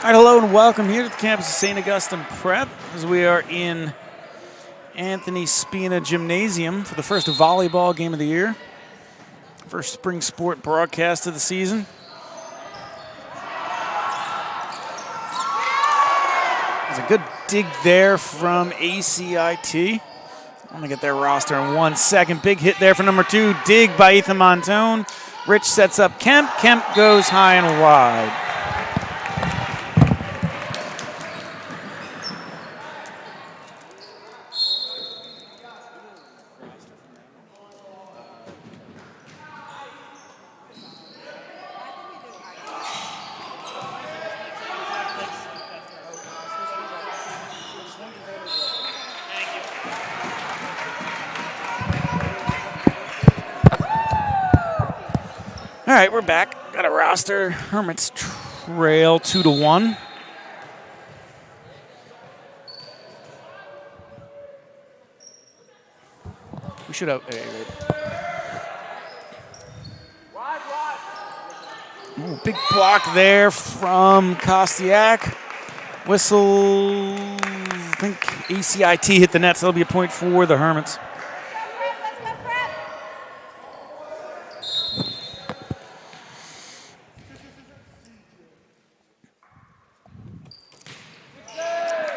All right, hello and welcome here to the campus of St. Augustine Prep as we are in Anthony Spina Gymnasium for the first volleyball game of the year. First spring sport broadcast of the season. There's a good dig there from ACIT. I'm gonna get their roster in 1 second. Big hit there for number 2. Dig by Ethan Montone. Rich sets up Kemp. Kemp goes high and wide. All right, we're back. Got a roster. Hermits trail 2-1. We should have. Ooh, big block there from Kostiak. Whistle. I think ACIT hit the net, so that'll be a point for the Hermits.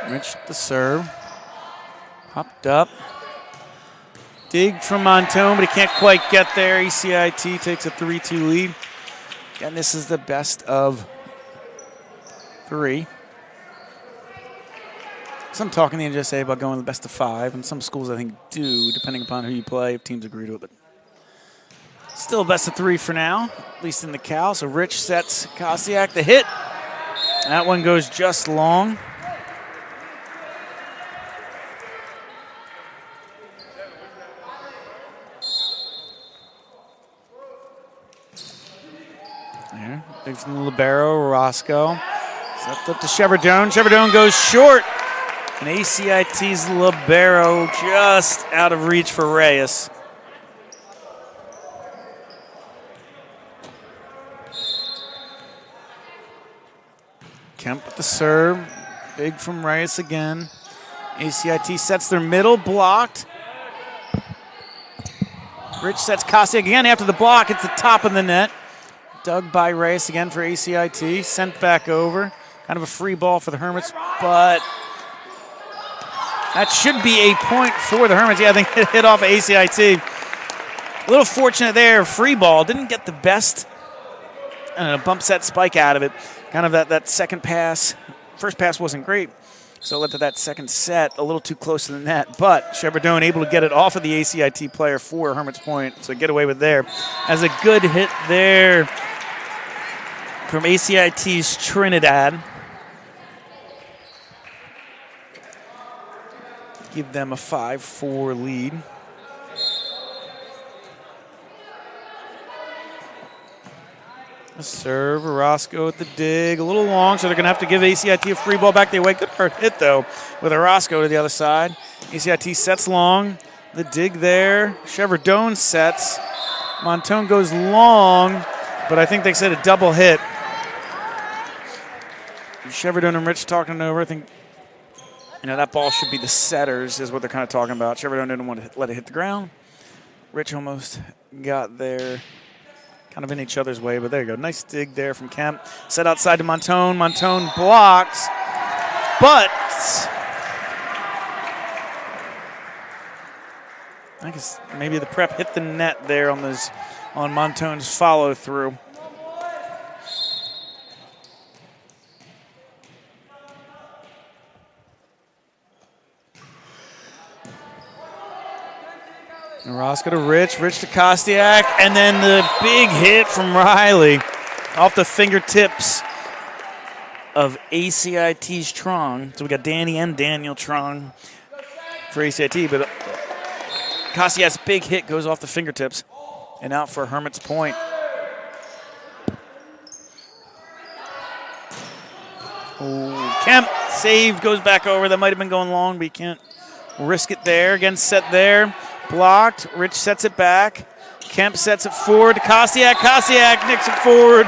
Rich the serve. Hopped up. Dig from Montone, but he can't quite get there. ACIT takes a 3-2 lead. And this is the best of 3. Some talk in the NJSA about going to the best of 5, and some schools I think do, depending upon who you play, if teams agree to it. But still best of 3 for now, at least in the Cal. So Rich sets Kostiak the hit. That one goes just long. There, big from the libero, Roscoe. Stepped up to Cheverdone. Cheverdone goes short. And ACIT's libero just out of reach for Reyes. Kemp with the serve. Big from Reyes again. ACIT sets their middle, blocked. Rich sets Kostiak again after the block. It's the top of the net. Dug by Reyes again for ACIT. Sent back over. Kind of a free ball for the Hermits, but that should be a point for the Hermits. Yeah, I think it hit off of ACIT. A little fortunate there. Free ball. Didn't get the best bump set spike out of it. Kind of that second pass. First pass wasn't great, so it led to that second set a little too close to the net. But Cheverdone able to get it off of the ACIT player for Hermits point, so get away with there. As a good hit there from ACIT's Trinidad. Give them a 5-4 lead. A serve, Orozco at the dig, a little long, so they're going to have to give ACIT a free ball back the way. Good hard hit, though, with Orozco to the other side. ACIT sets long, the dig there. Cheverdone sets. Montone goes long, but I think they said a double hit. Cheverdone and Rich talking over. I think, that ball should be the setters is what they're kind of talking about. Cheverdone didn't want to let it hit the ground. Rich almost got there. Kind of in each other's way, but there you go. Nice dig there from Kemp. Set outside to Montone. Montone blocks, but I guess maybe the prep hit the net there on Montone's follow through. Roscoe to Rich, Rich to Kostiak, and then the big hit from Riley off the fingertips of ACIT's Trong. So we got Danny and Daniel Trong for ACIT, but Kostiak's big hit goes off the fingertips and out for Hermits point. Oh, Kemp, save, goes back over. That might have been going long, but you can't risk it there. Again, set there. Blocked. Rich sets it back. Kemp sets it forward to Kostiak. Kostiak nicks it forward.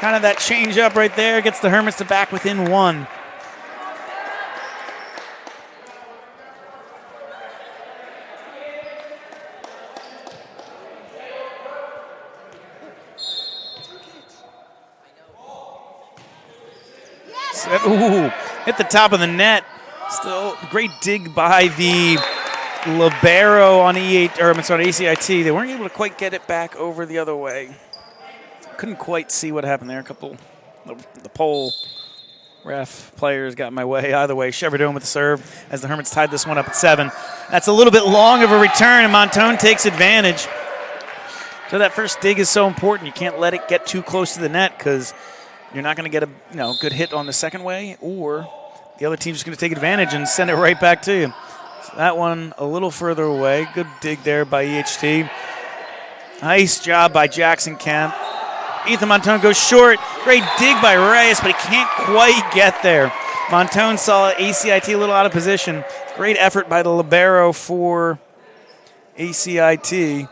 Kind of that change up right there gets the Hermits to back within 1. Ooh, hit the top of the net. Still great dig by the libero on ACIT. They weren't able to quite get it back over the other way. Couldn't quite see what happened there. The pole ref players got in my way. Either way, Cheverdome with the serve as the Hermits tied this one up at 7. That's a little bit long of a return, and Montone takes advantage. So that first dig is so important. You can't let it get too close to the net because you're not going to get a good hit on the second way, or the other team's just going to take advantage and send it right back to you. So that one a little further away. Good dig there by EHT. Nice job by Jackson Kemp. Ethan Montone goes short. Great dig by Reyes, but he can't quite get there. Montone saw ACIT a little out of position. Great effort by the libero for ACIT,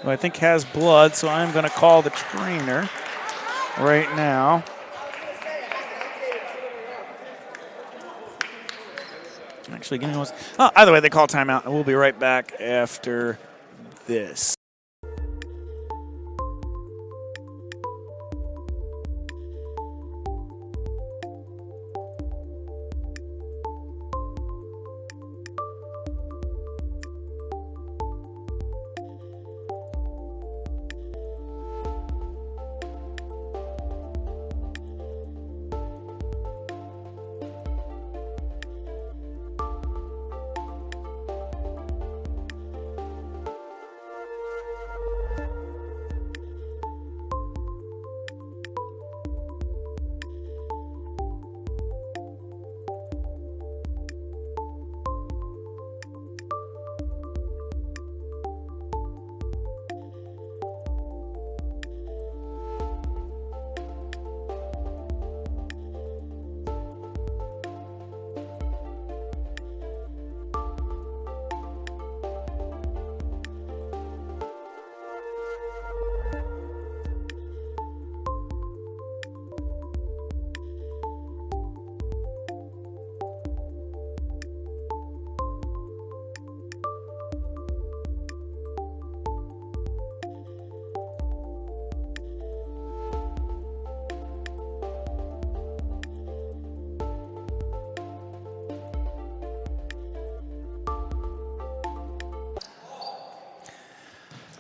who I think has blood, so I'm going to call the trainer right now. Actually, give me one. Oh, either way, they call timeout, and we'll be right back after this.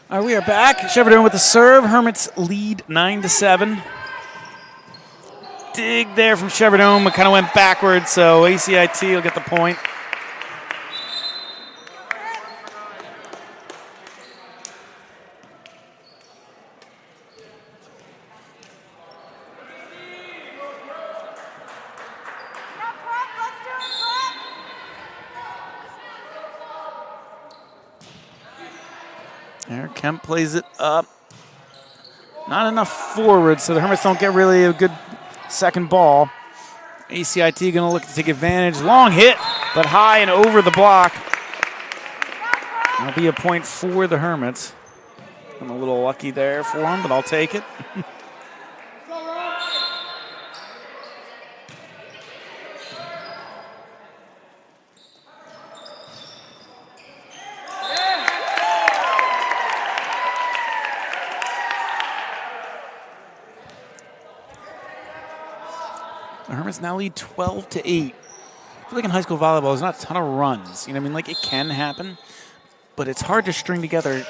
All right, we are back. Cheverdome with the serve. Hermits lead 9-7. Dig there from Cheverdome. It kind of went backwards, so ACIT will get the point. There, Kemp plays it up. Not enough forward, so the Hermits don't get really a good second ball. ACIT going to look to take advantage. Long hit, but high and over the block. That'll be a point for the Hermits. I'm a little lucky there for them, but I'll take it. The Hermits now lead 12-8. I feel like in high school volleyball, there's not a ton of runs. You know what I mean? Like, it can happen, but it's hard to string together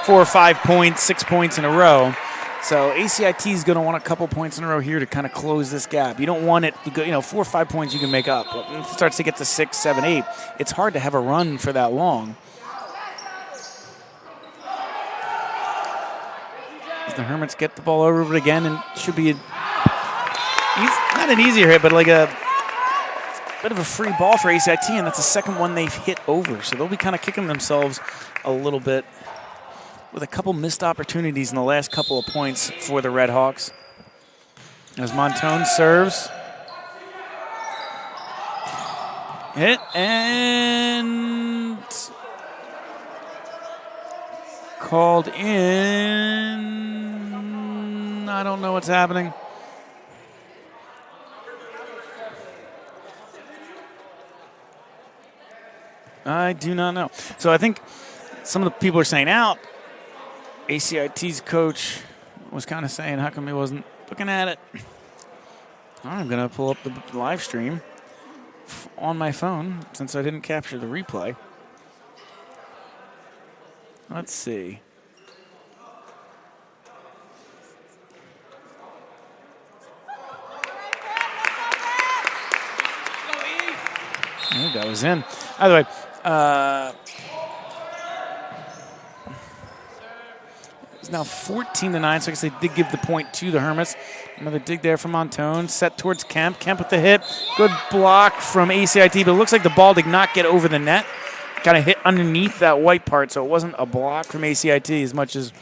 4 or 5 points, 6 points in a row. So ACIT is going to want a couple points in a row here to kind of close this gap. You don't want it to go, 4 or 5 points you can make up. But when it starts to get to 6, 7, 8, it's hard to have a run for that long. As the Hermits get the ball over it again, and should be not an easier hit, but like a bit of a free ball for ACIT, and that's the second one they've hit over. So they'll be kind of kicking themselves a little bit with a couple missed opportunities in the last couple of points for the Red Hawks. As Montone serves. Hit and called in. I don't know what's happening. I do not know. So I think some of the people are saying out. ACIT's coach was kind of saying, how come he wasn't looking at it? I'm going to pull up the live stream on my phone since I didn't capture the replay. Let's see. Oh, that was in. By the way, it's now 14-9, so I guess they did give the point to the Hermits. Another dig there from Montone, set towards Kemp. Kemp with the hit. Good block from ACIT, but it looks like the ball did not get over the net. Kind of hit underneath that white part, so it wasn't a block from ACIT as much as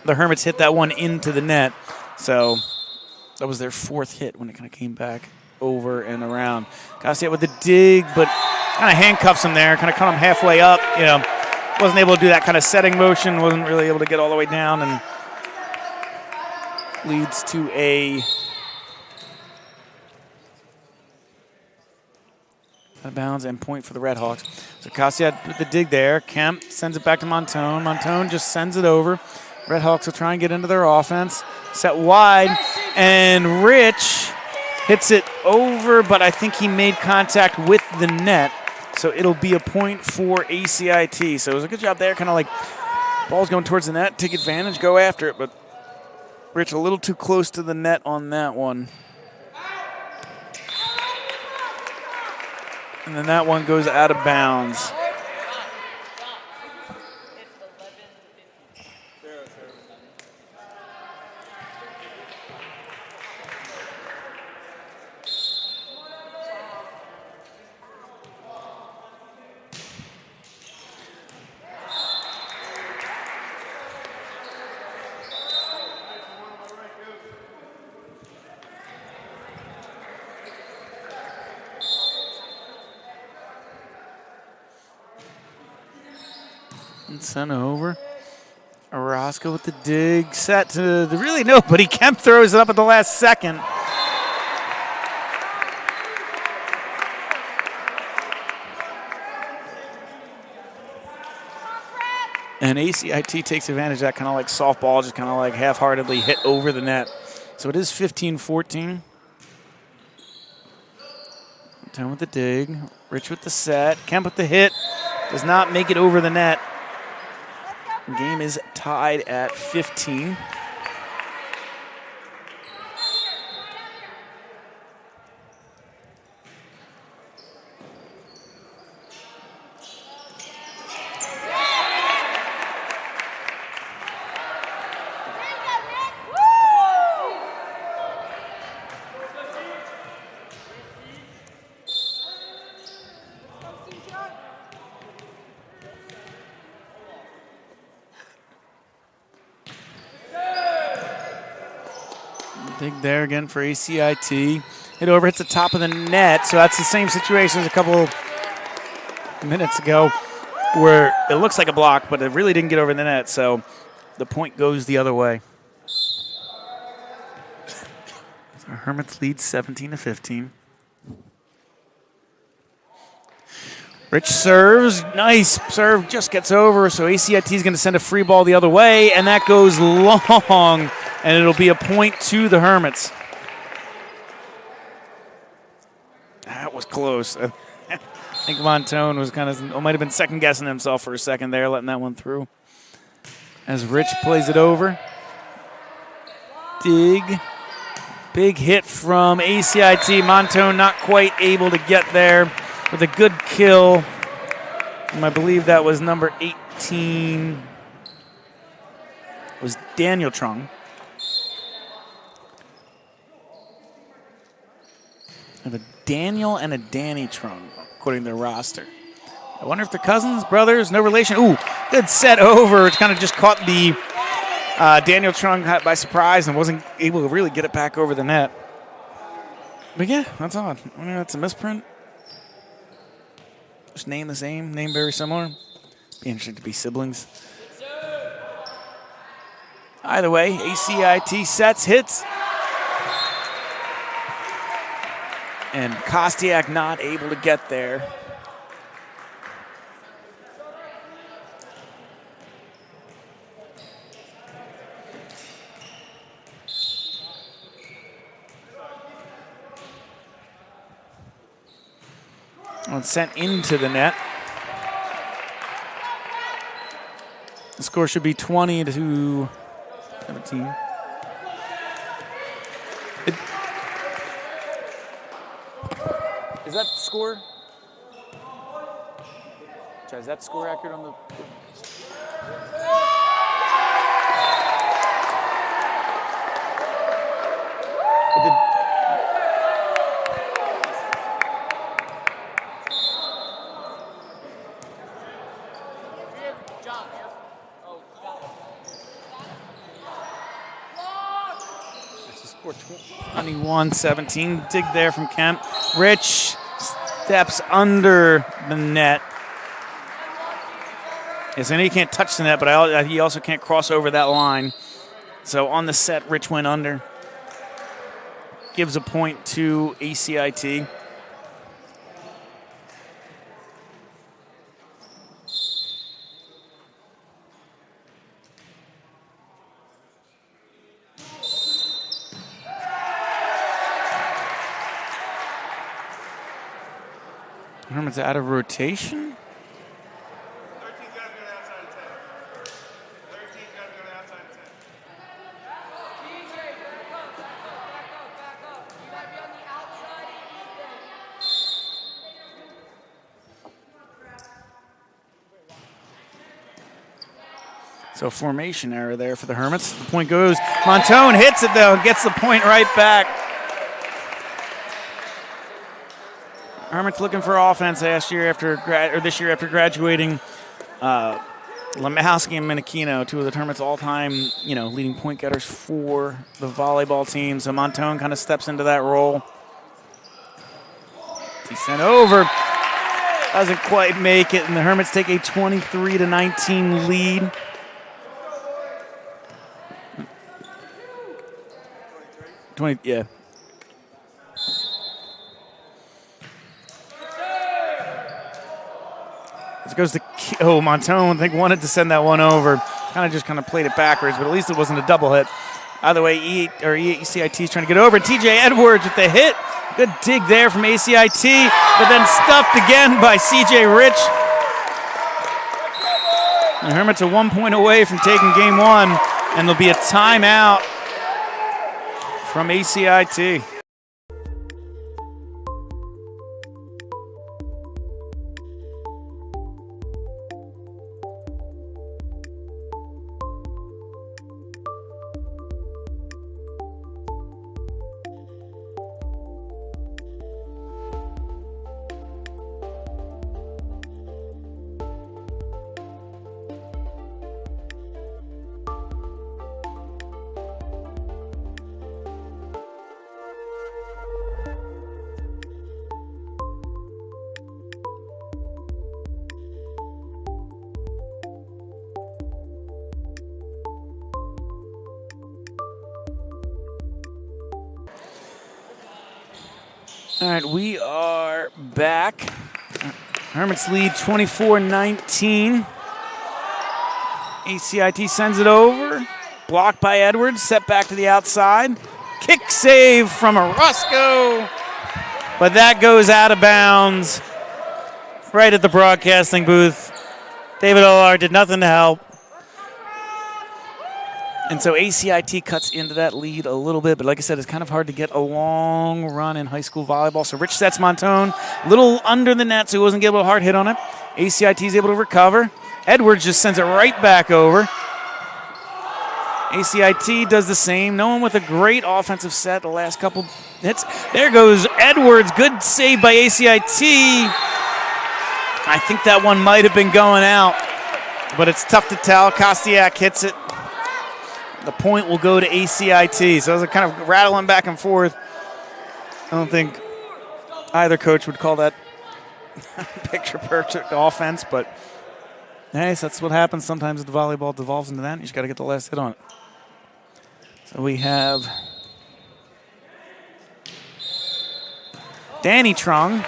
the Hermits hit that one into the net. So that was their fourth hit when it kind of came back over and around. Cassiet with the dig, but kind of handcuffs him there, kind of cut him halfway up. You know, wasn't able to do that kind of setting motion, wasn't really able to get all the way down, and leads to a out of bounds and point for the Red Hawks. So Cassiet with the dig there. Kemp sends it back to Montone. Montone just sends it over. Red Hawks will try and get into their offense. Set wide, and Rich hits it over, but I think he made contact with the net, so it'll be a point for ACIT. So it was a good job there, kind of like ball's going towards the net, take advantage, go after it, but Rich a little too close to the net on that one. And then that one goes out of bounds. Sent over. Orozco with the dig. Set to really nobody. Kemp throws it up at the last second. And ACIT takes advantage of that, kind of like softball, just kind of like half-heartedly hit over the net. So it is 15-14. 10 with the dig. Rich with the set. Kemp with the hit. Does not make it over the net. The game is tied at 15. Dig there again for ACIT. Hit over, hits the top of the net. So that's the same situation as a couple minutes ago where it looks like a block, but it really didn't get over the net. So the point goes the other way. So Hermits lead 17-15. Rich serves. Nice serve. Just gets over. So ACIT is going to send a free ball the other way, and that goes long. And it'll be a point to the Hermits. That was close. I think Montone was might have been second-guessing himself for a second there, letting that one through. As Rich plays it over. Dig. Big hit from ACIT. Montone not quite able to get there with a good kill. And I believe that was number 18. It was Daniel Trung. I have a Daniel and a Danny Trung, according to their roster. I wonder if they're cousins, brothers, no relation. Ooh, good set over. It kind of just caught the Daniel Trung by surprise and wasn't able to really get it back over the net. But yeah, that's odd. I wonder if that's a misprint. Just name the same, name very similar. Be interesting to be siblings. Either way, ACIT sets, hits. And Kostiak not able to get there. Well, it's sent into the net. The score should be 20-17. Is that score? Is that score accurate on the? Score 21-17. Dig there from Kemp. Rich steps under the net. Yes, I know he can't touch the net, but he also can't cross over that line. So on the set, Rich went under. Gives a point to ACIT. Hermits out of rotation. 13's got to go outside of 10. 13's got to go outside of 10. TJ, back up. You got to be on the outside of So formation error there for the Hermits. The point goes. Montone hits it though, gets the point right back. Hermits looking for offense this year after graduating. Lemowski and Minikino, two of the Hermits' all-time, leading point getters for the volleyball team. So Montone kind of steps into that role. He sent over, doesn't quite make it, and the Hermits take a 23-19 lead. Yeah. It goes to Montone. I think wanted to send that one over. Kind of played it backwards, but at least it wasn't a double hit. Either way, ACIT is trying to get over. TJ Edwards with the hit. Good dig there from ACIT, but then stuffed again by CJ Rich. The Hermits are 1 point away from taking game one, and there'll be a timeout from ACIT. All right, we are back. Hermits lead 24-19. ACIT sends it over. Blocked by Edwards, set back to the outside. Kick save from Orozco. But that goes out of bounds right at the broadcasting booth. David Olar did nothing to help. And so ACIT cuts into that lead a little bit, but like I said, it's kind of hard to get a long run in high school volleyball. So Rich sets Montone, a little under the net, so he wasn't getting a hard hit on it. ACIT is able to recover. Edwards just sends it right back over. ACIT does the same. No one with a great offensive set the last couple hits. There goes Edwards. Good save by ACIT. I think that one might have been going out, but it's tough to tell. Kostiak hits it. The point will go to ACIT. So it's kind of rattling back and forth. I don't think either coach would call that picture-perfect offense, but hey, that's what happens sometimes if the volleyball devolves into that. You just got to get the last hit on it. So we have Danny Trung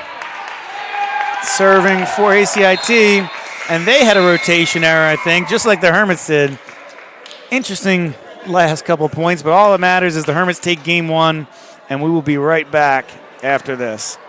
serving for ACIT, and they had a rotation error, I think, just like the Hermits did. Interesting last couple of points, but all that matters is the Hermits take game one, and we will be right back after this.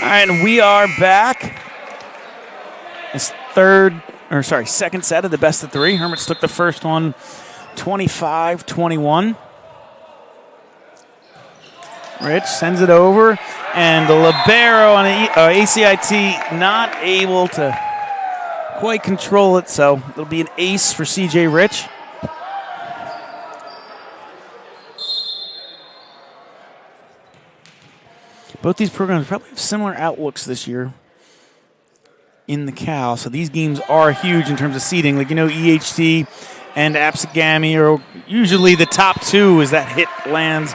All right, and we are back. It's second set of the best of three. Hermits took the first one 25-21. Rich sends it over, and the libero on ACIT not able to quite control it, so it'll be an ace for CJ Rich. Both these programs probably have similar outlooks this year in the Cal, so these games are huge in terms of seeding. Like, EHT and Apsagami are usually the top two as that hit lands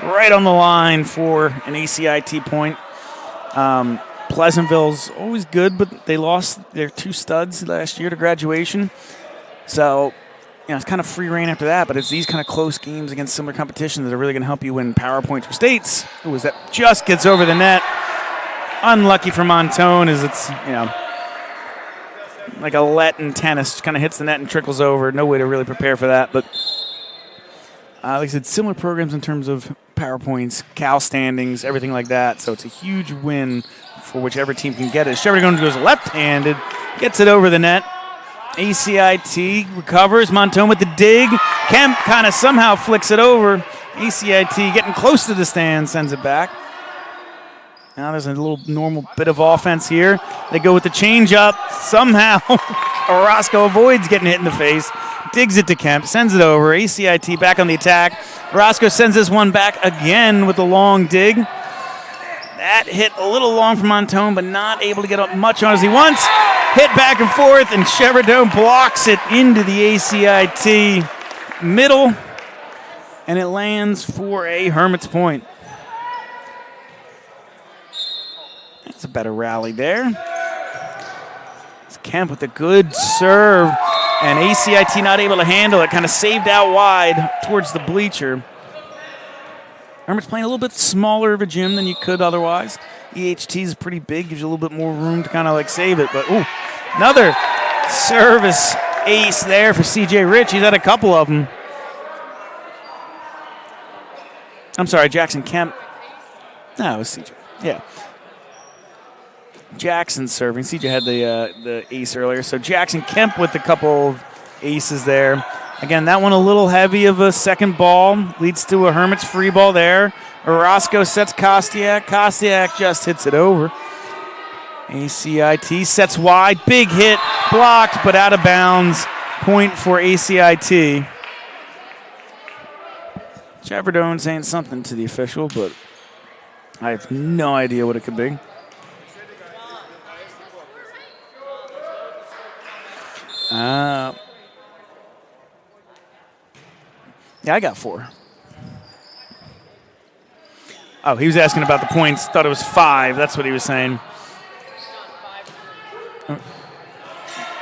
right on the line for an ACIT point. Pleasantville's always good, but they lost their two studs last year to graduation. So, it's kind of free reign after that, but it's these kind of close games against similar competition that are really going to help you win power points for states. Ooh, as that just gets over the net. Unlucky for Montone as it's, like a let in tennis. Kind of hits the net and trickles over. No way to really prepare for that. But like I said, similar programs in terms of power points, Cal standings, everything like that. So it's a huge win for whichever team can get it. Sheridan goes left-handed, gets it over the net. ACIT recovers. Montone with the dig. Kemp kind of somehow flicks it over. ACIT getting close to the stand, sends it back. Now there's a little normal bit of offense here. They go with the changeup. Somehow Orozco avoids getting hit in the face. digs it to Kemp, sends it over. ACIT back on the attack. Roscoe sends this one back again with a long dig. That hit a little long for Montone, but not able to get up much on as he wants. Hit back and forth, and Cheverdome blocks it into the ACIT middle, and it lands for a Hermits point. That's a better rally there. It's Kemp with a good serve, and ACIT not able to handle it, kind of saved out wide towards the bleacher. Hermits playing a little bit smaller of a gym than you could otherwise. EHT is pretty big, gives you a little bit more room to kind of like save it. But, ooh, another service ace there for CJ Rich. He's had a couple of them. I'm sorry, Jackson Kemp. No, it was CJ. Yeah. Jackson serving. CJ had the ace earlier. So Jackson Kemp with a couple of aces there. Again, that one a little heavy of a second ball. Leads to a Hermits free ball there. Orozco sets Kostiak. Kostiak just hits it over. ACIT sets wide. Big hit. Blocked, but out of bounds. Point for ACIT. Cheverdone saying something to the official, but I have no idea what it could be. Yeah, I got 4. Oh, he was asking about the points. Thought it was 5. That's what he was saying.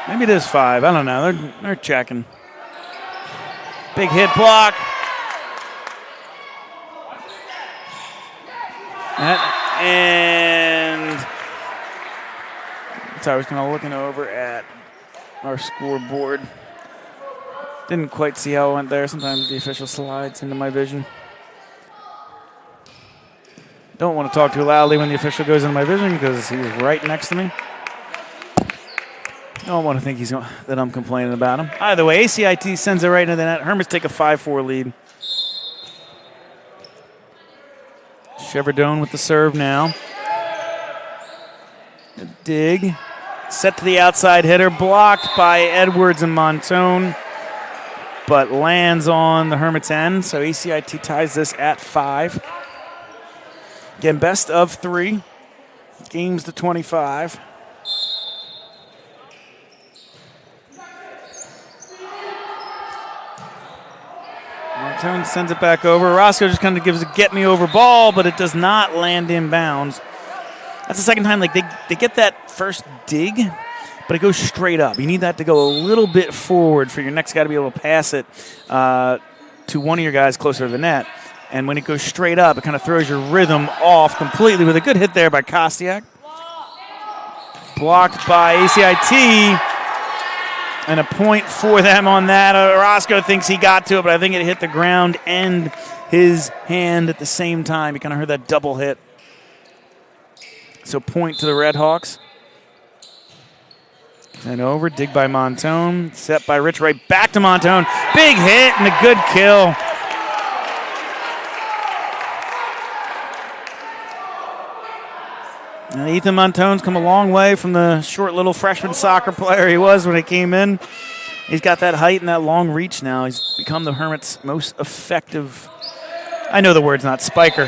Maybe it is 5. I don't know. They're checking. Big hit block. And so I was kind of looking over at our scoreboard. Didn't quite see how it went there. Sometimes the official slides into my vision. Don't want to talk too loudly when the official goes into my vision because he's right next to me. Don't want to think that I'm complaining about him. Either way, ACIT sends it right into the net. Hermits take a 5-4 lead. Cheverdone with the serve now. A dig. Set to the outside hitter. Blocked by Edwards and Montone, but lands on the Hermits end. So ACIT ties this at 5. Again, best of 3. Games to 25. Montone sends it back over. Roscoe just kind of gives a get-me-over ball, but it does not land in bounds. That's the second time like they get that first dig, but it goes straight up. You need that to go a little bit forward for your next guy to be able to pass it to one of your guys closer to the net. And when it goes straight up, it kind of throws your rhythm off completely with a good hit there by Kostiak. Blocked by ACIT. And a point for them on that. Orozco thinks he got to it, but I think it hit the ground and his hand at the same time. You kind of heard that double hit. So point to the Red Hawks. And over, dig by Montone. Set by Rich, right back to Montone. Big hit and a good kill. And Ethan Montone's come a long way from the short little freshman soccer player he was when he came in. He's got that height and that long reach now. He's become the Hermits' most effective. I know the word's not spiker,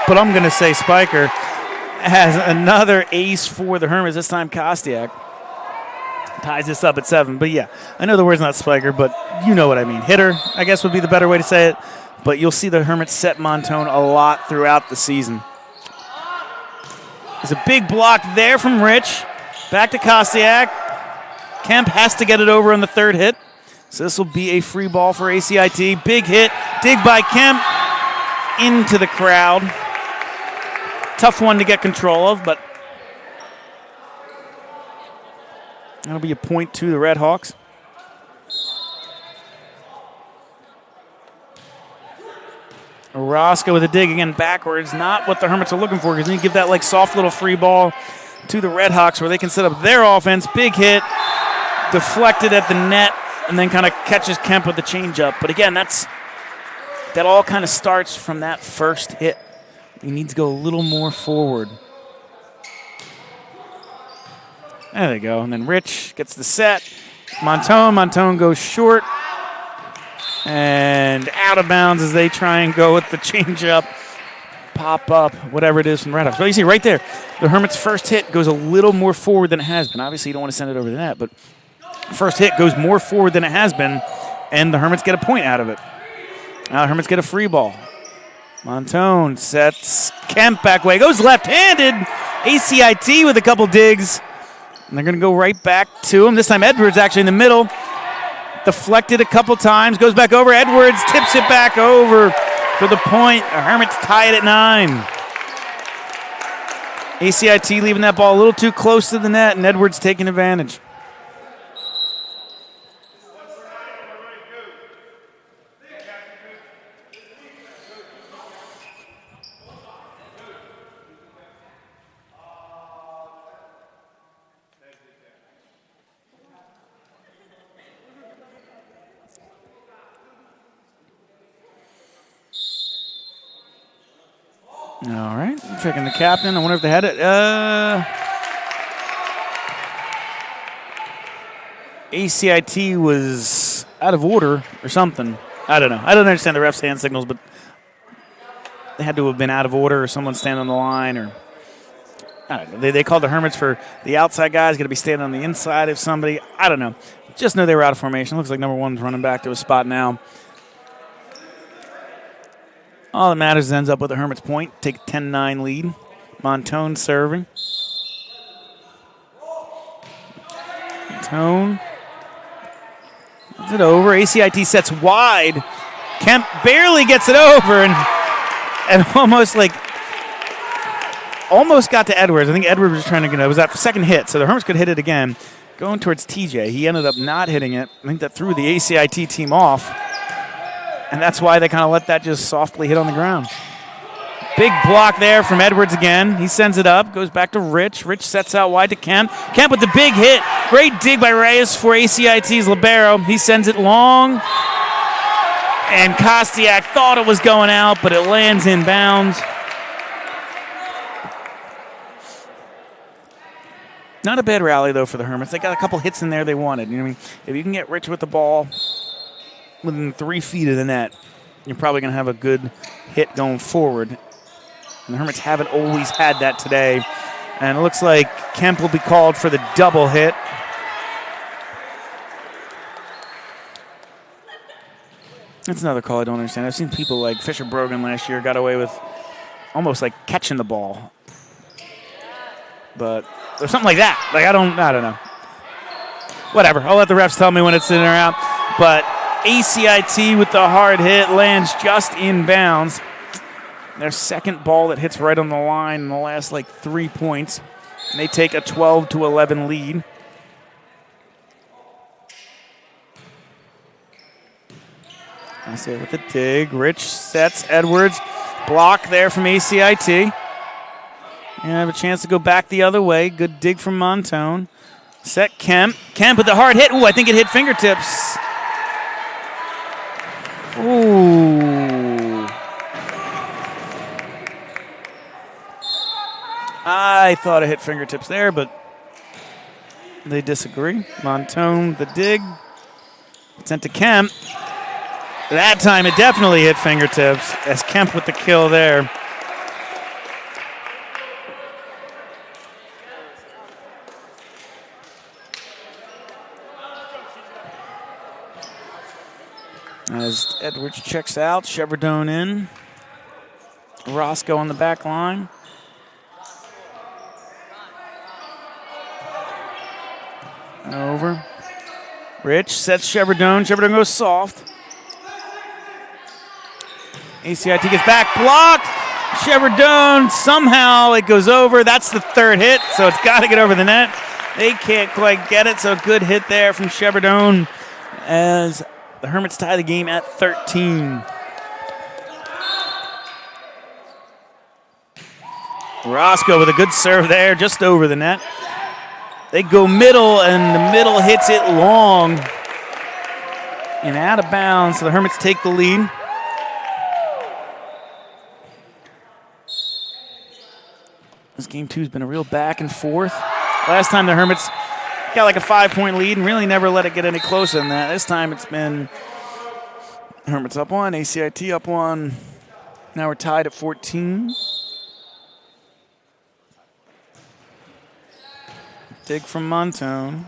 but I'm going to say spiker. Has another ace for the Hermits, this time Kostiak. Ties this up at 7. But yeah, I know the word's not spiker, but you know what I mean. Hitter, I guess would be the better way to say it. But you'll see the Hermits set Montone a lot throughout the season. There's a big block there from Rich. Back to Kostiak. Kemp has to get it over on the third hit. So this will be a free ball for ACIT. Big hit. Dig by Kemp into the crowd. Tough one to get control of, but that'll be a point to the Red Hawks. Orozco with a dig again backwards. Not what the Hermits are looking for because they give that like soft little free ball to the Red Hawks where they can set up their offense. Big hit, deflected at the net, and then kind of catches Kemp with the changeup. But again, that all kind of starts from that first hit. He needs to go a little more forward. There they go. And then Rich gets the set. Montone goes short. And out of bounds as they try and go with the changeup, pop up, whatever it is from the Red Hawks. But you see right there, the Hermits' first hit goes a little more forward than it has been. Obviously, you don't want to send it over the net, but first hit goes more forward than it has been, and the Hermits get a point out of it. Now the Hermits get a free ball. Montone sets Kemp back way, goes left-handed. ACIT with a couple digs. And they're going to go right back to him. This time Edwards actually in the middle. Deflected a couple times, goes back over. Edwards tips it back over for the point. The Hermits tie it at 9. ACIT leaving that ball a little too close to the net, and Edwards taking advantage. All right, checking the captain. I wonder if they had it. ACIT was out of order or something. I don't know. I don't understand the ref's hand signals, but they had to have been out of order or someone standing on the line. Or I don't know. They called the Hermits for the outside guys, going to be standing on the inside of somebody. I don't know. Just know they were out of formation. Looks like number 1's running back to a spot now. All that matters is ends up with the Hermits point. Take a 10-9 lead. Montone serving. Montone. Gets it over. ACIT sets wide. Kemp barely gets it over and almost got to Edwards. I think Edwards was trying to get it. It was that second hit, so the Hermits could hit it again. Going towards TJ. He ended up not hitting it. I think that threw the ACIT team off. And that's why they kind of let that just softly hit on the ground. Big block there from Edwards again. He sends it up, goes back to Rich. Rich sets out wide to Kemp. Kemp with the big hit. Great dig by Reyes for ACIT's libero. He sends it long. And Kostiak thought it was going out, but it lands in bounds. Not a bad rally, though, for the Hermits. They got a couple hits in there they wanted. You know what I mean? If you can get Rich with the ball within 3 feet of the net, you're probably going to have a good hit going forward. And the Hermits haven't always had that today. And it looks like Kemp will be called for the double hit. That's another call I don't understand. I've seen people like Fisher Brogan last year got away with almost like catching the ball. But there's something like that. Like I don't know. Whatever. I'll let the refs tell me when it's in or out. But ACIT with the hard hit lands just in bounds. Their second ball that hits right on the line in the last 3 points. And they take a 12-11 lead. I see it with the dig. Rich sets Edwards. Block there from ACIT. And have a chance to go back the other way. Good dig from Montone. Set Kemp. Kemp with the hard hit. Ooh, I think it hit fingertips. Ooh. I thought it hit fingertips there, but they disagree. Montone, the dig. Sent to Kemp. That time it definitely hit fingertips as Kemp with the kill there. As Edwards checks out, Cheverdone in. Roscoe on the back line. Over. Rich sets Cheverdone. Cheverdone goes soft. ACIT gets back, blocked. Cheverdone, somehow it goes over. That's the third hit, so it's got to get over the net. They can't quite get it, so good hit there from Cheverdone as the Hermits tie the game at 13. Roscoe with a good serve there, just over the net. They go middle, and the middle hits it long and out of bounds, so the Hermits take the lead. This game, too, has been a real back and forth. Last time the Hermits got a 5-point lead and really never let it get any closer than that. This time it's been Hermits up 1, ACIT up 1. Now we're tied at 14. Dig from Montone.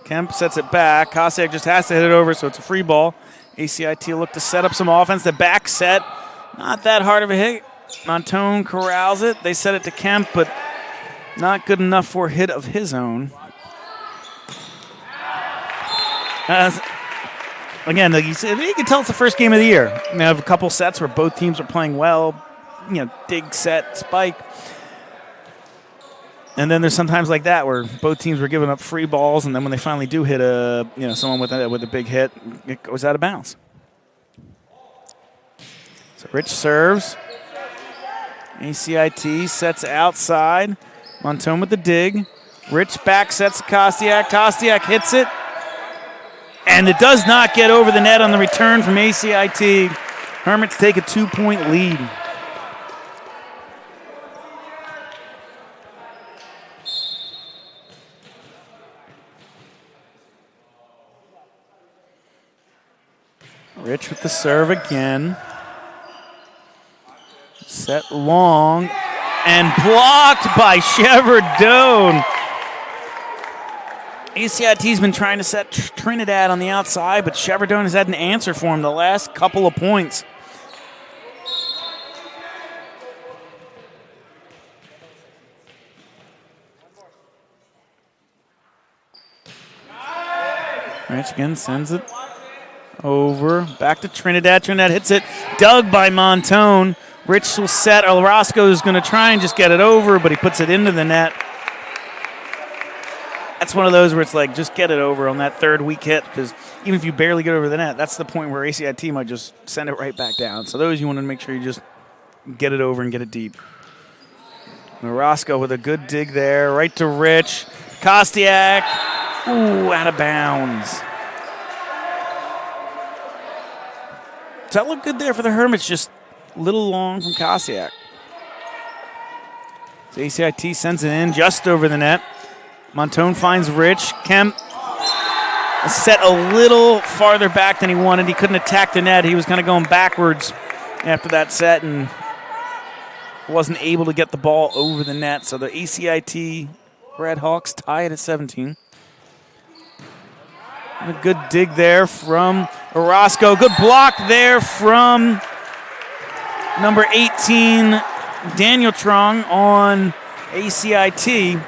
Kemp sets it back. Kosiak just has to hit it over, so it's a free ball. ACIT look to set up some offense. The back set, not that hard of a hit. Montone corrals it. They set it to Kemp, but not good enough for a hit of his own. Again, like you said, you can tell it's the first game of the year. We have a couple sets where both teams are playing well. Dig, set, spike. And then there's sometimes like that where both teams were giving up free balls, and then when they finally do hit someone with a big hit, it goes out of bounds. So Rich serves. ACIT sets outside. Montone with the dig. Rich back sets Kostiak. Kostiak hits it. And it does not get over the net on the return from ACIT. Hermits take a 2-point lead. Rich with the serve again. Set long and blocked by Cheverdone. ACIT's been trying to set Trinidad on the outside, but Cheverdone has had an answer for him the last couple of points. Rich again sends it over. Back to Trinidad. Trinidad hits it. Dug by Montone. Rich will set. Orozco is going to try and just get it over, but he puts it into the net. That's one of those where it's like, just get it over on that third weak hit, because even if you barely get over the net, that's the point where ACIT might just send it right back down. So those you want to make sure you just get it over and get it deep. Orozco with a good dig there, right to Rich. Kostiak, ooh, out of bounds. Does that look good there for the Hermits? Just a little long from Kostiak. So ACIT sends it in just over the net. Montone finds Rich. Kemp set a little farther back than he wanted. He couldn't attack the net. He was kind of going backwards after that set and wasn't able to get the ball over the net. So the ACIT Red Hawks tie it at 17. A good dig there from Orozco. Good block there from number 18, Daniel Trong on ACIT.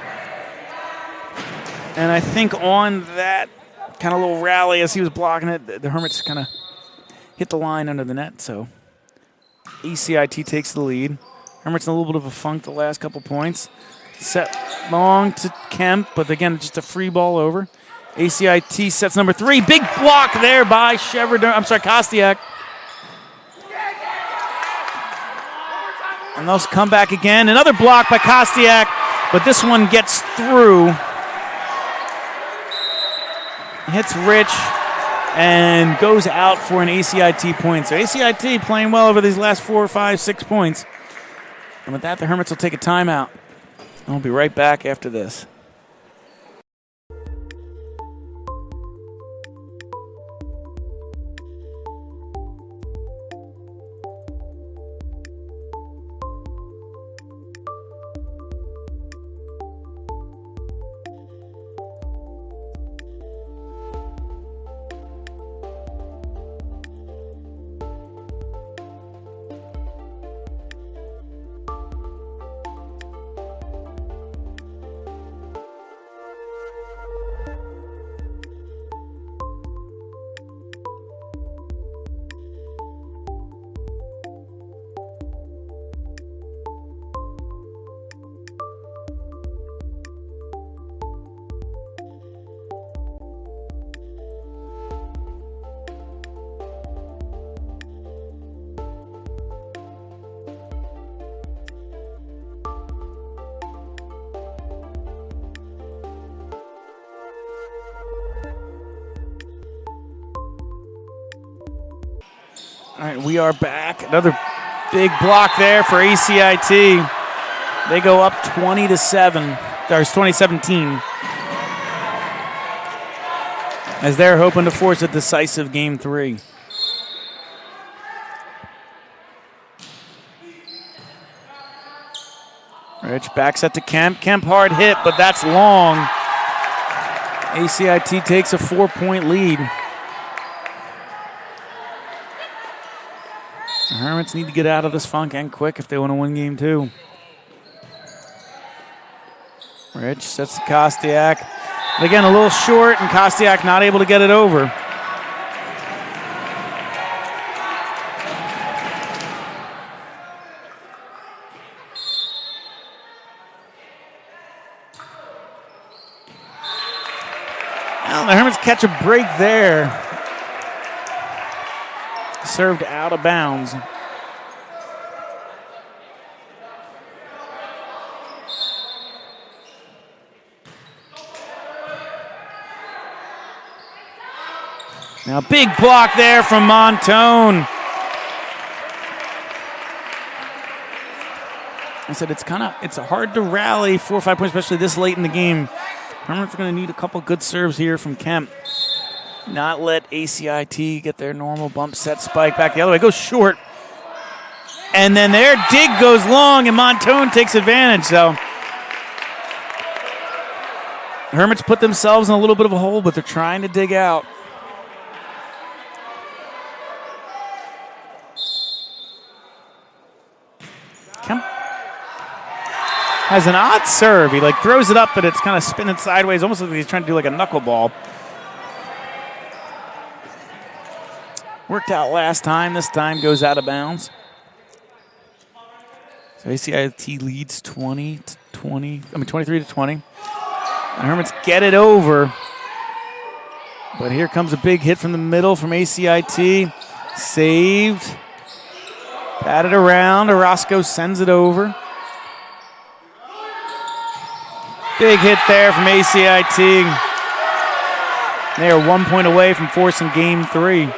And I think on that kind of little rally as he was blocking it, the Hermits kind of hit the line under the net. So ACIT takes the lead. Hermits in a little bit of a funk the last couple points. Set long to Kemp, but again, just a free ball over. ACIT sets number 3. Big block there by Kostiak. And they'll come back again. Another block by Kostiak, but this one gets through. Hits Rich and goes out for an ACIT point. So ACIT playing well over these last 4, 5, 6 points. And with that, the Hermits will take a timeout. And we'll be right back after this. All right, we are back. Another big block there for ACIT. They go up 20-7. There's 2017. As they're hoping to force a decisive game 3. Rich back set to Kemp. Kemp hard hit, but that's long. ACIT takes a 4-point lead. The Hermits need to get out of this funk and quick if they want to win game 2. Rich sets to Kostiak. Again, a little short, and Kostiak not able to get it over. Well, the Hermits catch a break there. Served out of bounds. Now, big block there from Montone. I said it's hard to rally 4 or 5 points, especially this late in the game. Hermits are going to need a couple good serves here from Kemp. Not let ACIT get their normal bump set spike back the other way. Goes short. And then their dig goes long, and Montone takes advantage. So Hermits put themselves in a little bit of a hole, but they're trying to dig out. Kemp has an odd serve. He throws it up, but it's kind of spinning sideways, almost like he's trying to do like a knuckleball. Worked out last time. This time goes out of bounds. So ACIT leads 23 to 20. The Hermits get it over. But here comes a big hit from the middle from ACIT. Saved. Batted around. Orozco sends it over. Big hit there from ACIT. They are 1 point away from forcing game 3.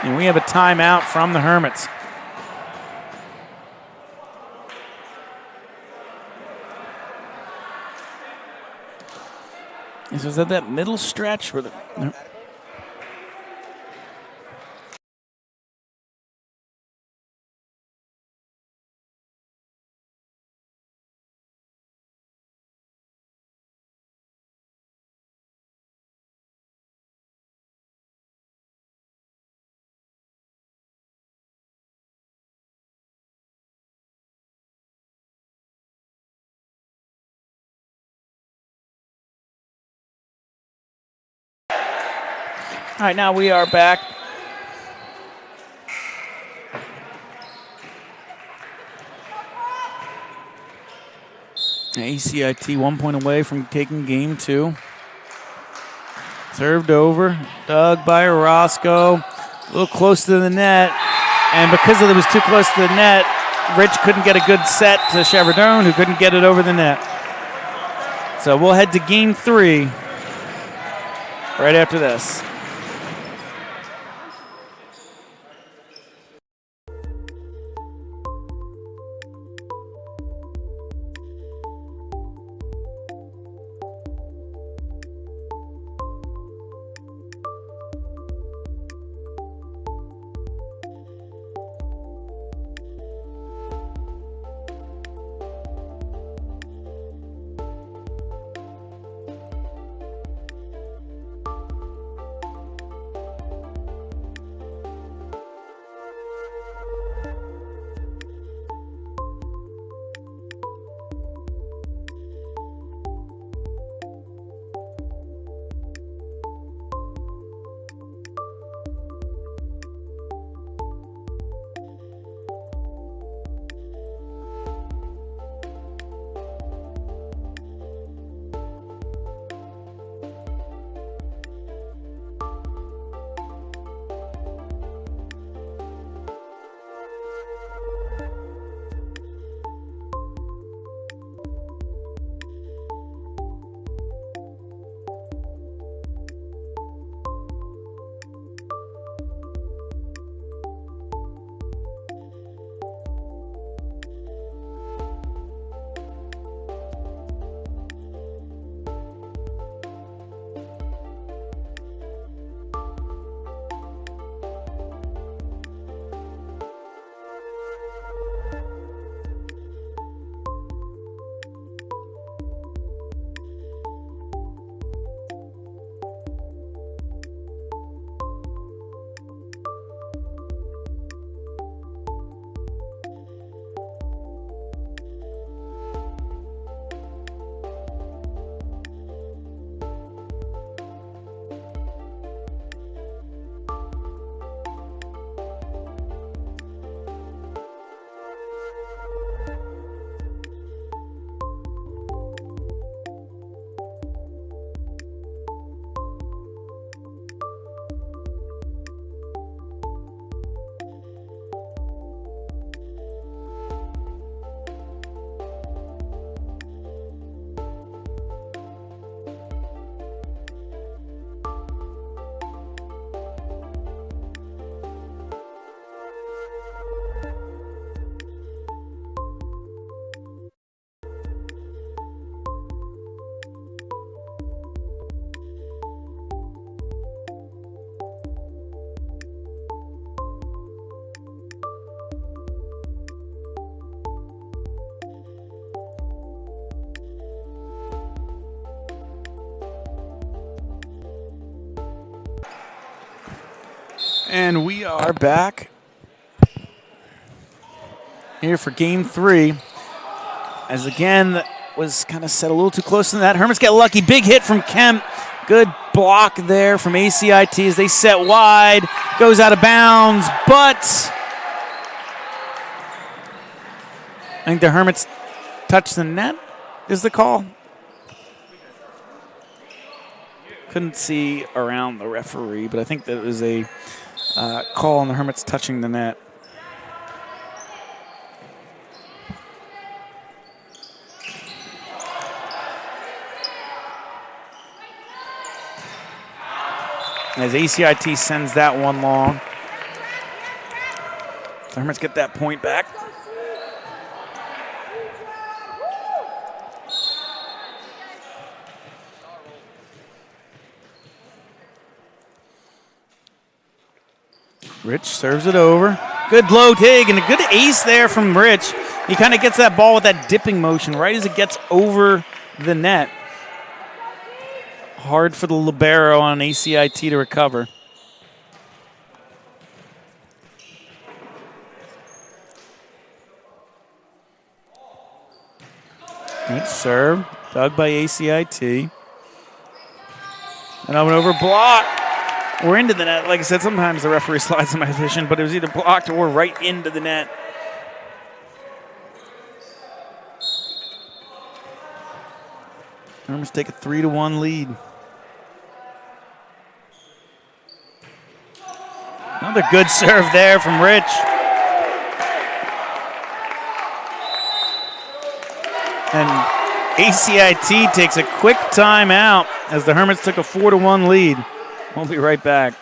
And we have a timeout from the Hermits. Is that middle stretch where the... All right, now we are back. ACIT 1 point away from taking game 2. Served over, dug by Orozco, a little close to the net, and because it was too close to the net, Rich couldn't get a good set to Cheverdone, who couldn't get it over the net. So we'll head to game 3 right after this. And we are back here for game 3. As again, that was kind of set a little too close to that. Hermits get lucky. Big hit from Kemp. Good block there from ACIT as they set wide. Goes out of bounds, but I think the Hermits touched the net is the call. Couldn't see around the referee, but I think that was a call on the Hermits touching the net. As ACIT sends that one long. The Hermits get that point back. Rich serves it over. Good low dig and a good ace there from Rich. He kind of gets that ball with that dipping motion right as it gets over the net. Hard for the libero on ACIT to recover. Good serve, dug by ACIT. And up and over block. We're into the net. Like I said, sometimes the referee slides in my vision, but it was either blocked or right into the net. Hermits take a 3-1 lead. Another good serve there from Rich. And ACIT takes a quick timeout as the Hermits took a 4-1 lead. We'll be right back.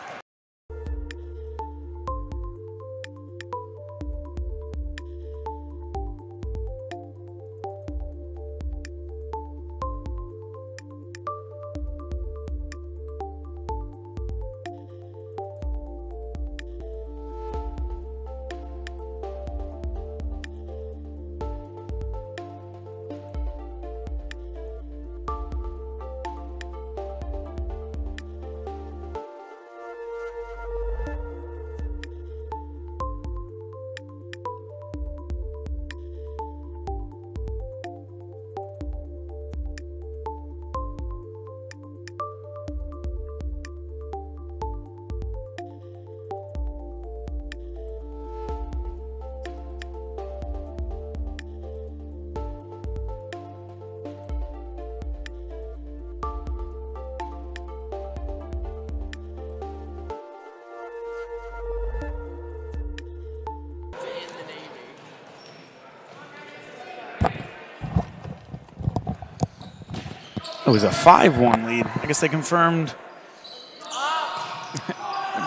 It was a 5-1 lead. I guess they confirmed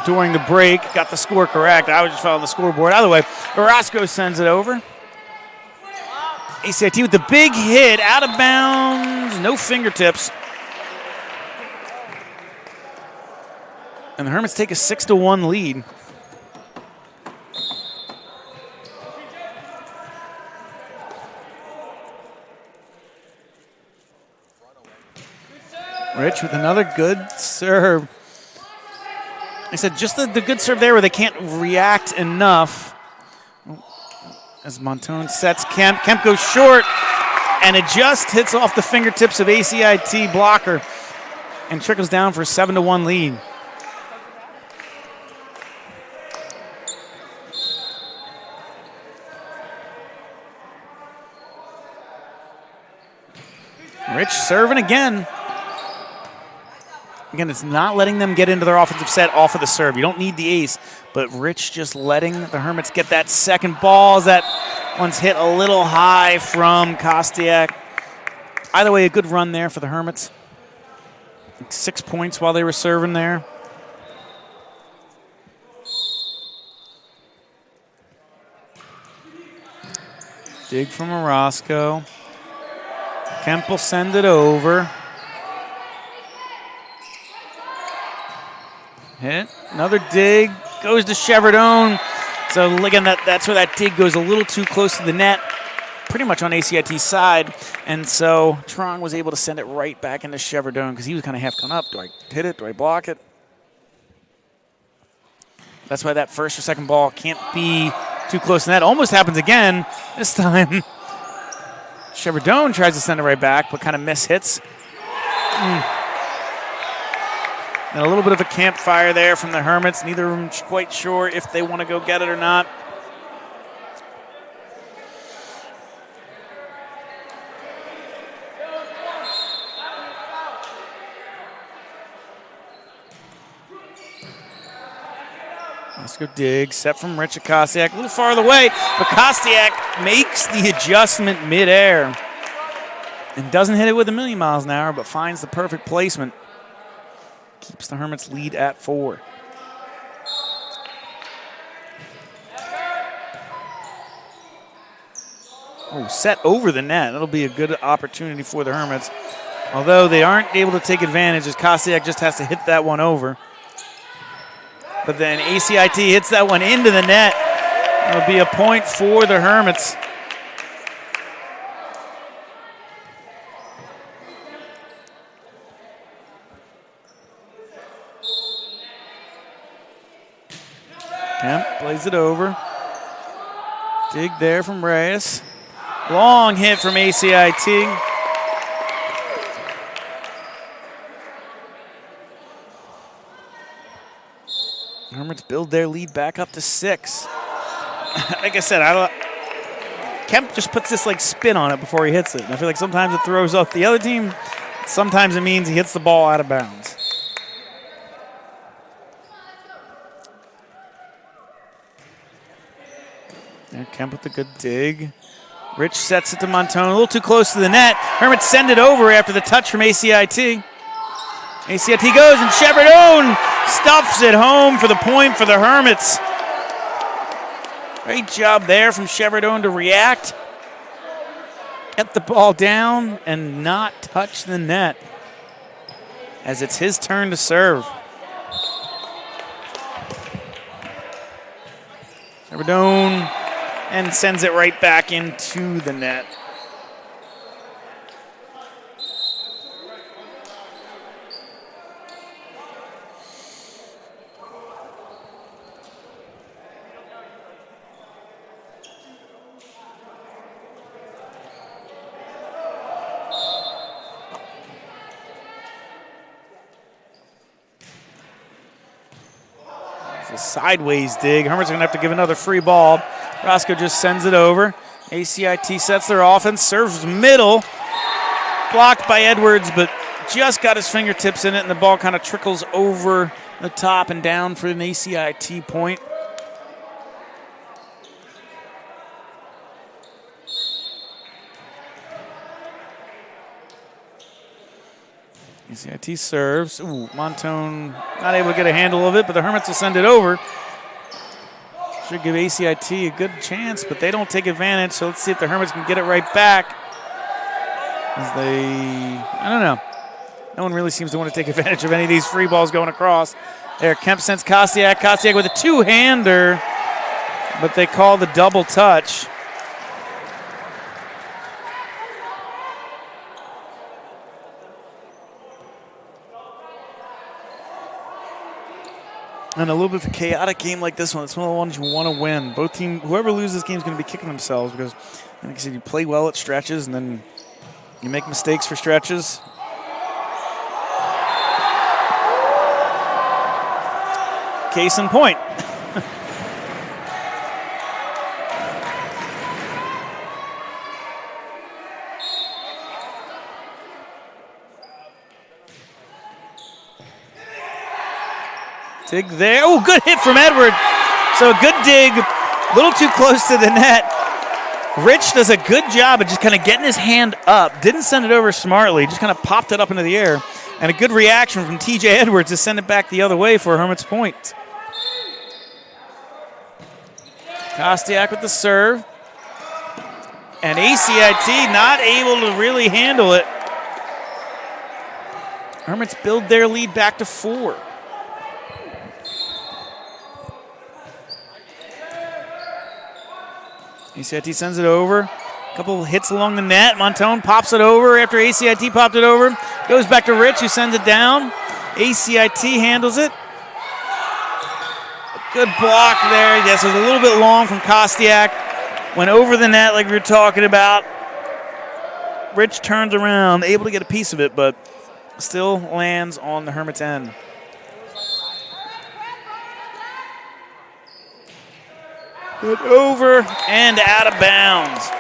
during the break, got the score correct. I was just following the scoreboard. Either way, Orozco sends it over. ACIT with the big hit, out of bounds, no fingertips. And the Hermits take a 6-1 lead. Rich with another good serve. I said just the good serve there where they can't react enough. As Montone sets Kemp. Kemp goes short, and it just hits off the fingertips of ACIT blocker and trickles down for a 7-1 lead. Rich serving again. Again, it's not letting them get into their offensive set off of the serve. You don't need the ace, but Rich just letting the Hermits get that second ball as that one's hit a little high from Kostiak. Either way, a good run there for the Hermits. 6 points while they were serving there. Dig from Orozco. Kemp will send it over. Hit, another dig, goes to Cheverdone. So again, that's where that dig goes a little too close to the net, pretty much on ACIT's side. And so Trong was able to send it right back into Cheverdone because he was kind of half gone up. Do I hit it? Do I block it? That's why that first or second ball can't be too close to that. Almost happens again. This time, Cheverdone tries to send it right back, but kind of miss-hits. And a little bit of a campfire there from the Hermits. Neither of them quite sure if they want to go get it or not. Let's go dig. Set from Rich Akosiak. A little farther away, but Kostiak makes the adjustment midair. And doesn't hit it with a million miles an hour, but finds the perfect placement. Keeps the Hermits lead at 4. Oh, set over the net. That'll be a good opportunity for the Hermits. Although they aren't able to take advantage as Kostiak just has to hit that one over. But then ACIT hits that one into the net. It'll be a point for the Hermits. Kemp plays it over. Dig there from Reyes. Long hit from ACIT. Hermits build their lead back up to 6. Like I said, Kemp just puts this like spin on it before he hits it. And I feel like sometimes it throws off the other team. Sometimes it means he hits the ball out of bounds. There, Kemp with a good dig. Rich sets it to Montone, a little too close to the net. Hermits send it over after the touch from ACIT. ACIT goes, and Cheverdone stuffs it home for the point for the Hermits. Great job there from Cheverdone to react, get the ball down, and not touch the net as it's his turn to serve. Cheverdone and sends it right back into the net. It's a sideways dig. Hermits are going to have to give another free ball. Roscoe just sends it over. ACIT sets their offense, serves middle. Blocked by Edwards, but just got his fingertips in it, and the ball kind of trickles over the top and down for an ACIT point. ACIT serves. Ooh, Montone not able to get a handle of it, but the Hermits will send it over. Should give ACIT a good chance, but they don't take advantage, so let's see if the Hermits can get it right back. As I don't know. No one really seems to want to take advantage of any of these free balls going across. There, Kemp sends Kostiak. Kostiak with a two-hander, but they call the double touch. And a little bit of a chaotic game like this one, it's one of the ones you want to win. Both teams, whoever loses this game is going to be kicking themselves because, like I said, you play well at stretches and then you make mistakes for stretches. Case in point. Dig there. Oh, good hit from Edward. So a good dig, a little too close to the net. Rich does a good job of just kind of getting his hand up. Didn't send it over smartly, just kind of popped it up into the air. And a good reaction from TJ Edwards to send it back the other way for a Hermits point. Kostiak with the serve. And ACIT not able to really handle it. Hermits build their lead back to 4. ACIT sends it over. A couple hits along the net. Montone pops it over after ACIT popped it over. Goes back to Rich, who sends it down. ACIT handles it. Good block there. Yes, it was a little bit long from Kostiak. Went over the net like we were talking about. Rich turns around, able to get a piece of it, but still lands on the Hermits' end. Good over and out of bounds.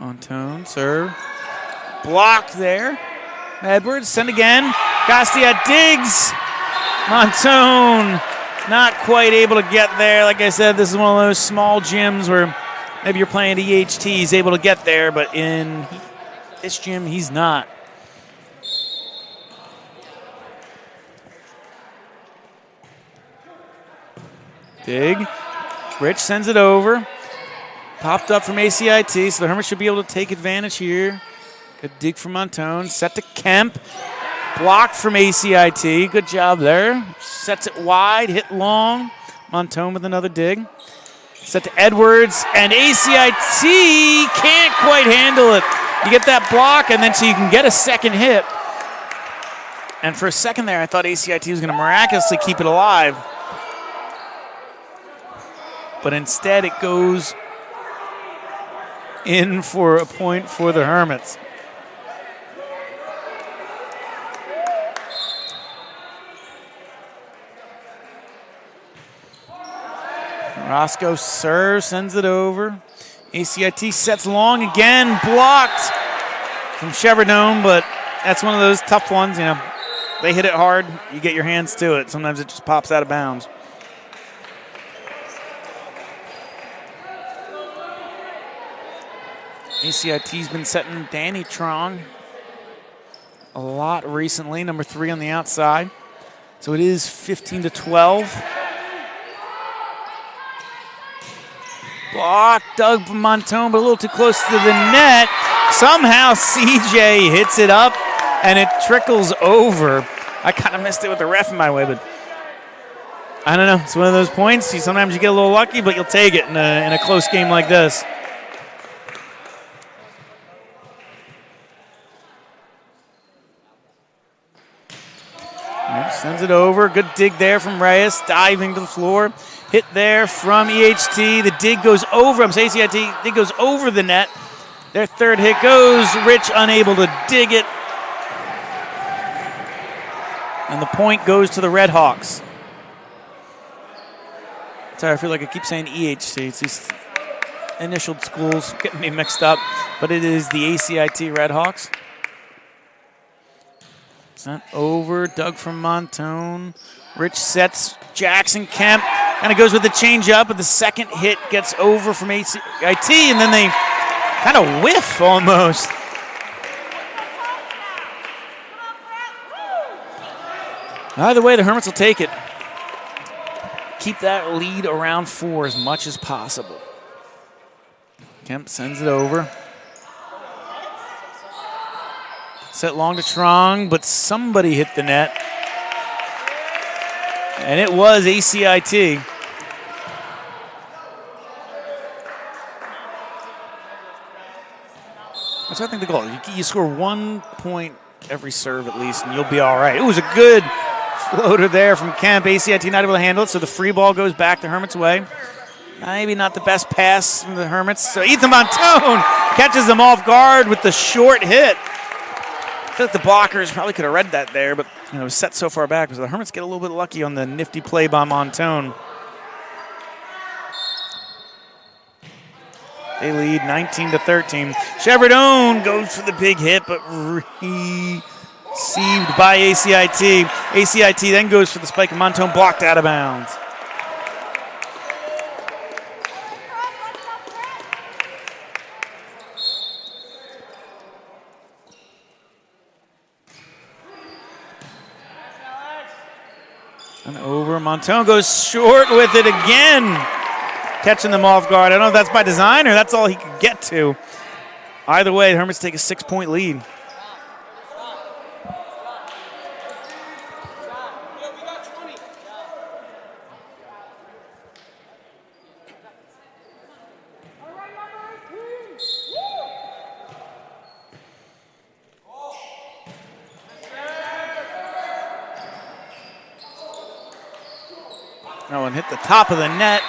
Montone, serve. Blocked there. Edwards, send again. Kostiak digs. Montone not quite able to get there. Like I said, this is one of those small gyms where maybe you're playing EHT, he's able to get there, but in this gym, he's not. Dig. Rich sends it over. Popped up from ACIT, so the Hermits should be able to take advantage here. Good dig from Montone. Set to Kemp. Blocked from ACIT. Good job there. Sets it wide, hit long. Montone with another dig. Set to Edwards, and ACIT can't quite handle it. You get that block, and then so you can get a second hit. And for a second there, I thought ACIT was going to miraculously keep it alive. But instead, it goes in for a point for the Hermits. Roscoe serves, sends it over. ACIT sets long again, blocked from Chevrodome, but that's one of those tough ones, you know. They hit it hard, you get your hands to it. Sometimes it just pops out of bounds. ACIT's been setting Danny Trong a lot recently, number 3 on the outside. So it is 15-12. Block, Doug Montone, but a little too close to the net. Somehow CJ hits it up, and it trickles over. I kind of missed it with the ref in my way, but I don't know. It's one of those points. Sometimes you get a little lucky, but you'll take it in a close game like this. Sends it over. Good dig there from Reyes, diving to the floor. Hit there from EHT. The dig goes over. ACIT dig goes over the net. Their third hit goes. Rich unable to dig it. And the point goes to the Red Hawks. Sorry, I feel like I keep saying EHT. It's these initial schools getting me mixed up. But it is the ACIT Red Hawks. Sent over, Doug from Montone. Rich sets Jackson Kemp. Kind of goes with the change up, but the second hit gets over from ACIT, and then they kind of whiff almost. Either way, the Hermits will take it. Keep that lead around 4 as much as possible. Kemp sends it over. Set long to Trong, but somebody hit the net. And it was ACIT. That's I think the goal. You score 1 point every serve at least, and you'll be all right. It was a good floater there from Kemp. ACIT not able to handle it, so the free ball goes back the Hermits' way. Maybe not the best pass from the Hermits. So Ethan Montone catches them off guard with the short hit. I feel like the blockers probably could have read that there, but it was set so far back. So the Hermits get a little bit lucky on the nifty play by Montone. They lead 19-13. Chevrodome goes for the big hit, but received by ACIT. ACIT then goes for the spike, and Montone blocked out of bounds. And over, Montone goes short with it again. Catching them off guard. I don't know if that's by design or that's all he could get to. Either way, the Hermits take a 6-point lead. Oh, and hit the top of the net.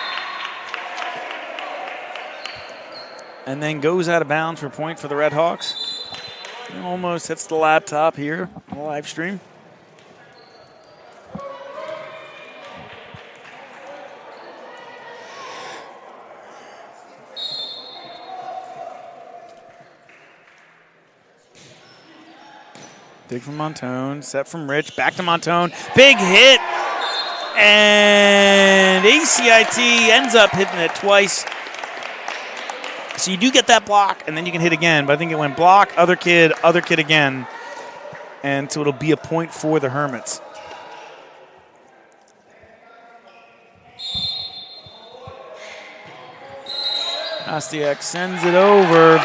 And then goes out of bounds for a point for the Red Hawks. And almost hits the laptop here on the live stream. Dig from Montone, set from Rich, back to Montone. Big hit. And ACIT ends up hitting it twice. So you do get that block, and then you can hit again. But I think it went block, other kid again. And so it'll be a point for the Hermits. Kostiak sends it over.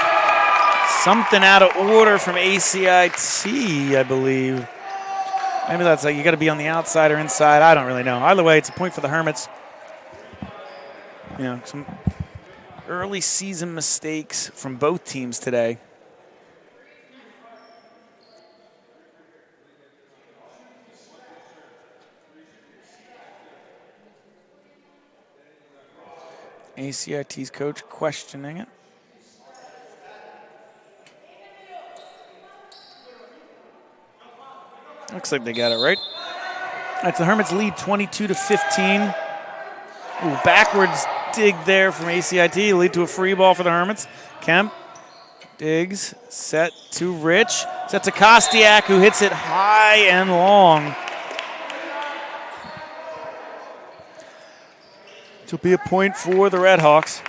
Something out of order from ACIT, I believe. Maybe that's like you got to be on the outside or inside. I don't really know. Either way, it's a point for the Hermits. You know, some early season mistakes from both teams today. ACIT's coach questioning it. Looks like they got it right. That's the Hermits lead 22-15. Ooh, backwards dig there from ACIT. Lead to a free ball for the Hermits. Kemp digs, set to Rich. Set to Kostiak, who hits it high and long. This will be a point for the Red Hawks.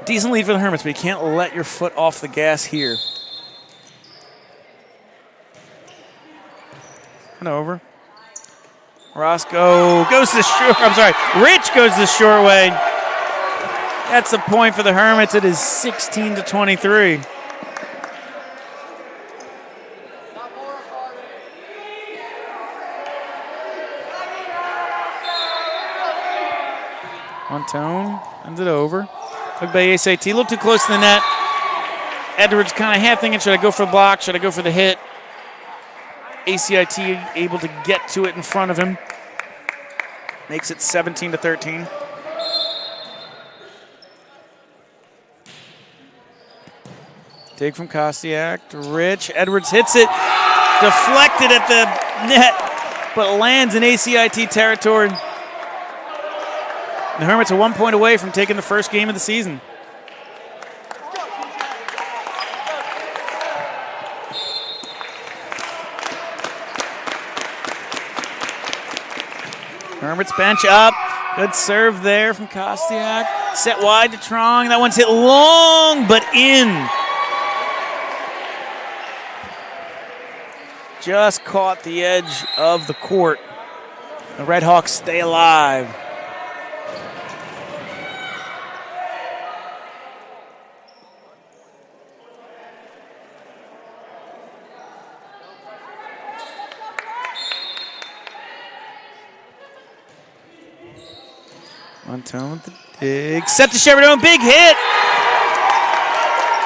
Decent lead for the Hermits, but you can't let your foot off the gas here. And over. Roscoe goes to the short. I'm sorry. Rich goes the short way. That's a point for the Hermits. It is 16-23. Montone ends it over. Took by ACIT. A little too close to the net. Edwards kind of half thinking, should I go for the block? Should I go for the hit? ACIT able to get to it in front of him. Makes it 17-13. Dig from Kostiak to Rich. Edwards hits it. Deflected at the net, but lands in ACIT territory. The Hermits are 1 point away from taking the first game of the season. Hermits bench up. Good serve there from Kostiak. Set wide to Trong. That one's hit long, but in. Just caught the edge of the court. The Red Hawks stay alive. Montone with the dig. Set to Cheverdone. Big hit.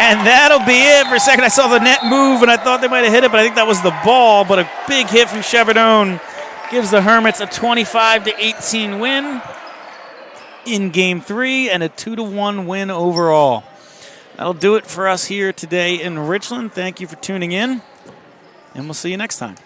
And that'll be it. For a second, I saw the net move, and I thought they might have hit it, but I think that was the ball. But a big hit from Cheverdone gives the Hermits a 25-18 win in Game 3 and a 2-1 win overall. That'll do it for us here today in Richland. Thank you for tuning in, and we'll see you next time.